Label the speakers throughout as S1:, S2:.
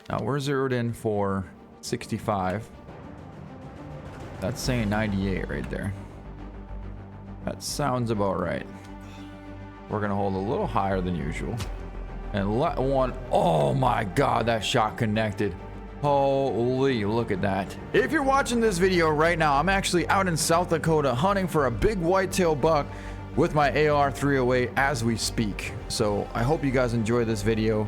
S1: Now we're zeroed in for 65. That's saying 98 right there. That sounds about right. We're gonna hold a little higher than usual. And let one, oh my God, that shot connected. Holy, look at that. If you're watching this video right now, I'm actually out in South Dakota hunting for a big whitetail buck with my AR-308 as we speak. So I hope you guys enjoy this video.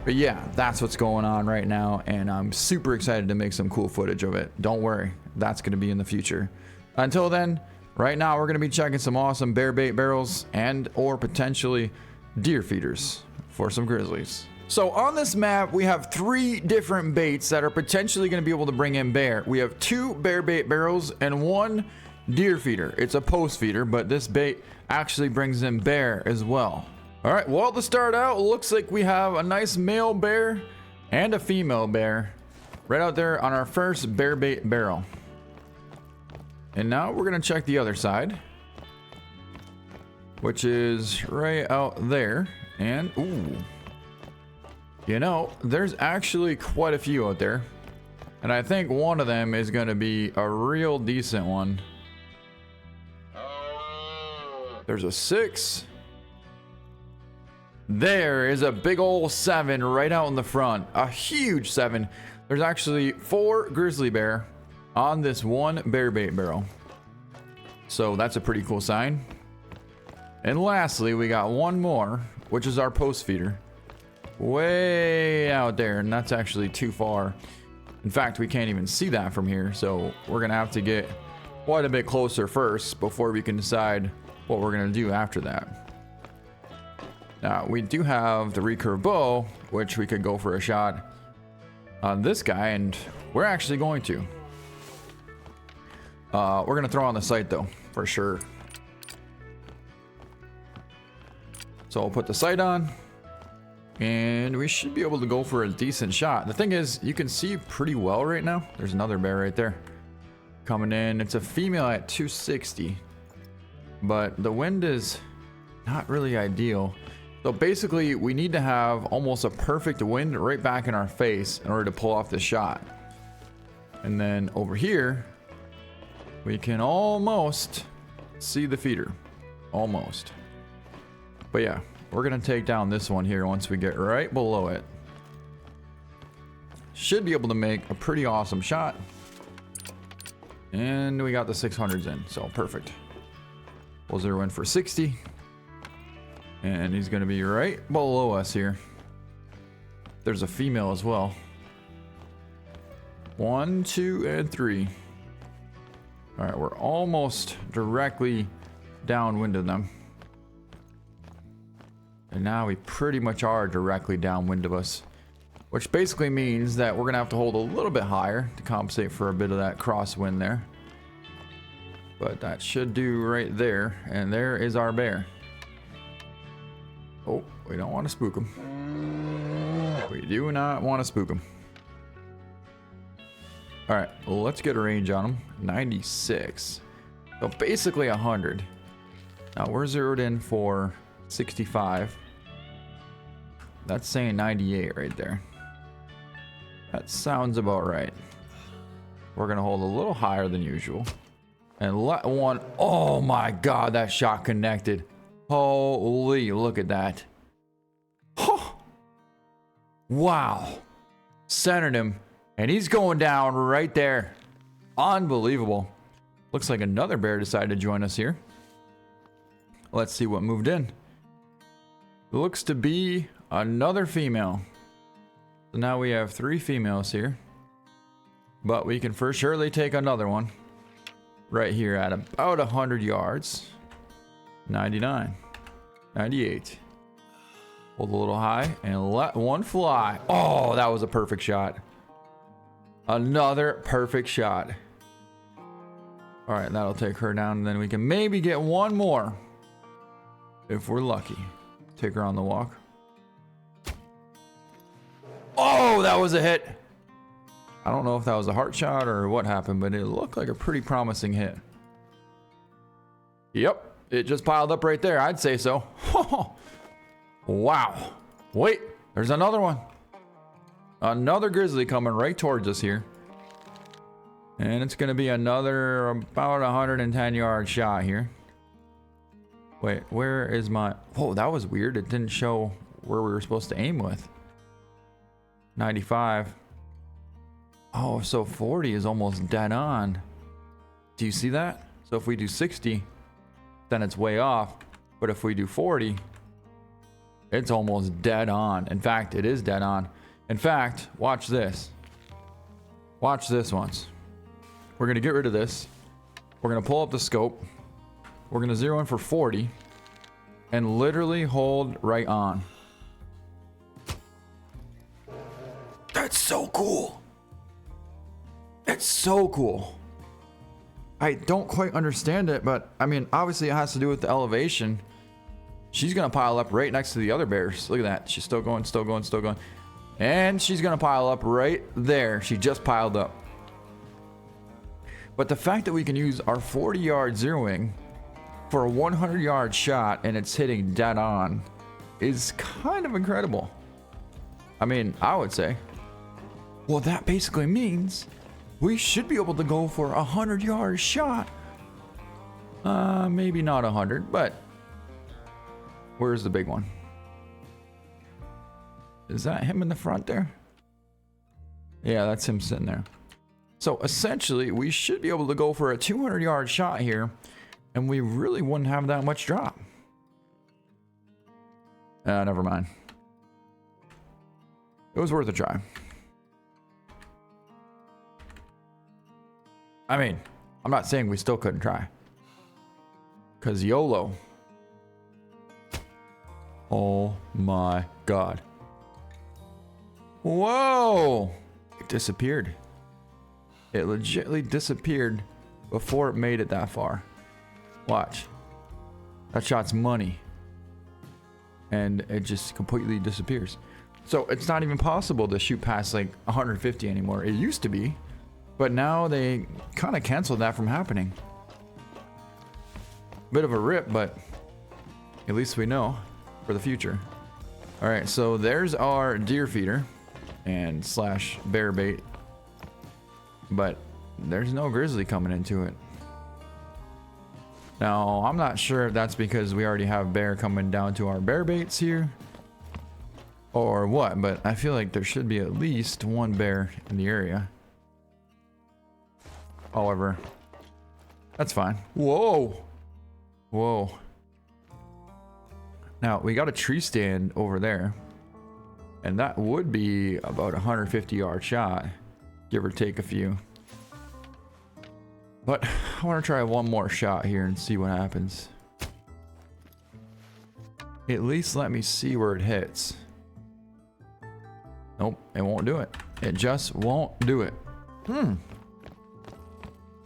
S1: But yeah, that's what's going on right now, and I'm super excited to make some cool footage of it. Don't worry, that's gonna be in the future. Until then, right now we're gonna be checking some awesome bear bait barrels and or potentially deer feeders for some grizzlies. So on this map, we have 3 different baits that are potentially gonna be able to bring in bear. We have 2 bear bait barrels and 1 deer feeder. It's a post feeder, but this bait actually brings in bear as well. All right, well, to start out, it looks like we have a nice male bear and a female bear right out there on our first bear bait barrel. And now we're gonna check the other side, which is right out there. And ooh, you know, there's actually quite a few out there. And I think one of them is gonna be a real decent one. There's a 6. There is a big old 7 right out in the front, a huge 7. There's actually 4 grizzly bear on this one bear bait barrel, so that's a pretty cool sign. And lastly, we got one more, which is our post feeder way out there, and that's actually too far. In fact, we can't even see that from here, so we're gonna have to get quite a bit closer first before we can decide what we're gonna do after that. Now, we do have the recurve bow, which we could go for a shot on this guy, and we're actually going to. We're gonna throw on the sight though, for sure. So I'll put the sight on, and we should be able to go for a decent shot. The thing is, you can see pretty well right now. There's another bear right there coming in. It's a female at 260, but the wind is not really ideal. So basically, we need to have almost a perfect wind right back in our face in order to pull off this shot. And then over here, we can almost see the feeder. Almost. But yeah, we're gonna take down this one here once we get right below it. Should be able to make a pretty awesome shot. And we got the 600s in, so perfect. We'll zero in for 60. And he's gonna be right below us here. There's a female as well. 1, 2, and 3. All right, we're almost directly downwind of them. And now we pretty much are directly downwind of us, which basically means that we're gonna have to hold a little bit higher to compensate for a bit of that crosswind there. But that should do right there. And there is our bear. Oh, we don't want to spook him. We do not want to spook him. All right, well, let's get a range on him. 96. So basically 100. Now we're zeroed in for 65. That's saying 98 right there. That sounds about right. We're gonna hold a little higher than usual. And let one, oh my God, that shot connected. Holy, look at that. Huh. Wow. Centered him, and he's going down right there. Unbelievable. Looks like another bear decided to join us here. Let's see what moved in. Looks to be another female. So now we have 3 females here. But we can for surely take another one. Right here at about 100 yards. 99. 98. Hold a little high and let one fly. Oh, that was a perfect shot. Another perfect shot. All right, that'll take her down, and then we can maybe get one more if we're lucky. Take her on the walk. Oh, that was a hit. I don't know if that was a heart shot or what happened, but it looked like a pretty promising hit. Yep, it just piled up right there. I'd say so. Wow. Wait, there's another one. Another grizzly coming right towards us here. And it's going to be another about 110 yard shot here. Wait, where is my... Whoa, that was weird. It didn't show where we were supposed to aim with. 95. Oh, so 40 is almost dead on. Do you see that? So if we do 60, then it's way off. But if we do 40, it's almost dead on. In fact, it is dead on. In fact, watch this. Watch this once. We're going to get rid of this. We're going to pull up the scope. We're going to zero in for 40 and literally hold right on. That's so cool. It's so cool. I don't quite understand it, but I mean, obviously it has to do with the elevation. She's going to pile up right next to the other bears. Look at that. She's still going, still going, still going. And she's going to pile up right there. She just piled up. But the fact that we can use our 40 yard zeroing for a 100 yard shot and it's hitting dead on is kind of incredible. I mean, I would say, well, that basically means we should be able to go for a 100 yard shot. Maybe not 100, but where's the big one? Is that him in the front there? Yeah, that's him sitting there. So essentially, we should be able to go for a 200 yard shot here, and we really wouldn't have that much drop. Never mind. It was worth a try. I mean, I'm not saying we still couldn't try. Because YOLO. Oh my God. Whoa! It disappeared. It legitimately disappeared before it made it that far. Watch. That shot's money. And it just completely disappears. So it's not even possible to shoot past like 150 anymore. It used to be. But now they kind of canceled that from happening. Bit of a rip, but at least we know for the future. Alright, so there's our deer feeder and slash bear bait. But there's no grizzly coming into it. Now, I'm not sure if that's because we already have bear coming down to our bear baits here or what, but I feel like there should be at least one bear in the area. However, that's fine. Whoa! Whoa. Now, we got a tree stand over there, and that would be about a 150 yard shot, give or take a few. But I want to try one more shot here and see what happens. At least let me see where it hits. Nope, it won't do it. It just won't do it.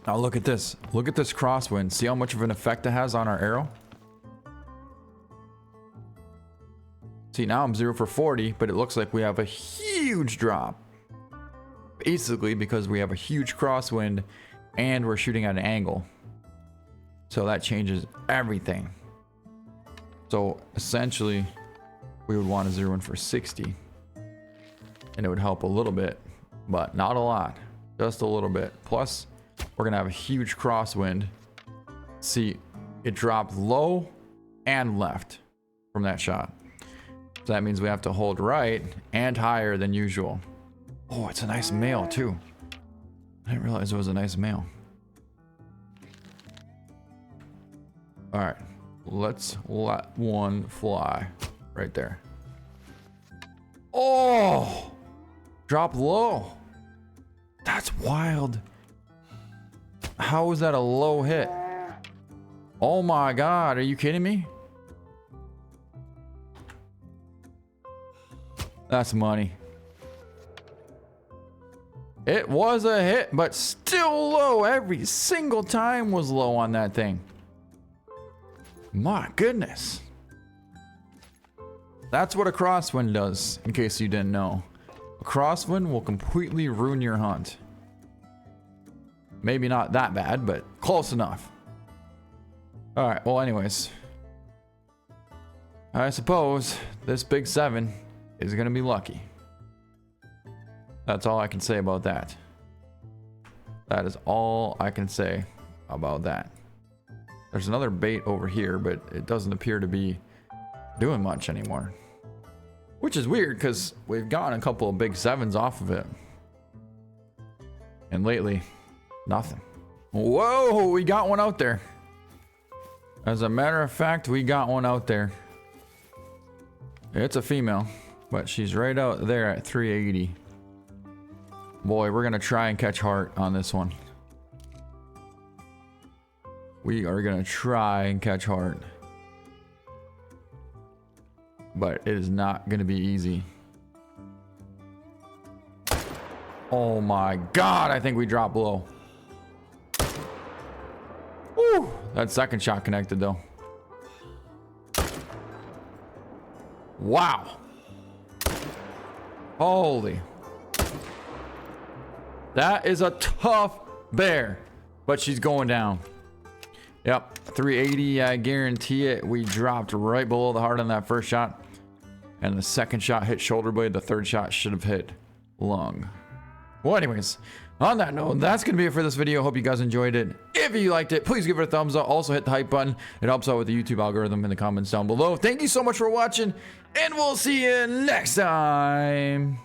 S1: Now look at this. Look at this crosswind. See how much of an effect it has on our arrow? See, now I'm 0 for 40, but it looks like we have a huge drop. Basically because we have a huge crosswind and we're shooting at an angle. So that changes everything. So essentially, we would want to 0 in for 60. And it would help a little bit, but not a lot. Just a little bit. Plus, we're going to have a huge crosswind. See, it dropped low and left from that shot. So that means we have to hold right and higher than usual. Oh, it's a nice male too. I didn't realize it was a nice male. All right, let's let one fly right there. Oh, drop low. That's wild. How was that a low hit? Oh my God, are you kidding me? That's money. It was a hit, but still low. Every single time was low on that thing. My goodness. That's what a crosswind does, in case you didn't know. A crosswind will completely ruin your hunt. Maybe not that bad, but close enough. Alright, well anyways. I suppose this big 7 is going to be lucky. That's all I can say about that. That is all I can say about that. There's another bait over here, but it doesn't appear to be doing much anymore. Which is weird because we've gotten a couple of big 7s off of it. And lately, nothing. Whoa, we got one out there. As a matter of fact, we got one out there. It's a female, but she's right out there at 380. Boy, we're gonna try and catch heart on this one. We are gonna try and catch heart. But it is not gonna be easy. Oh my god, I think we dropped low. Woo! That second shot connected though. Wow. Holy. That is a tough bear. But she's going down. Yep, 380, I guarantee it. We dropped right below the heart on that first shot. And the second shot hit shoulder blade. The third shot should have hit lung. Well, anyways, on that note, that's going to be it for this video. Hope you guys enjoyed it. If you liked it, please give it a thumbs up. Also hit the hype button. It helps out with the YouTube algorithm in the comments down below. Thank you so much for watching, and we'll see you next time.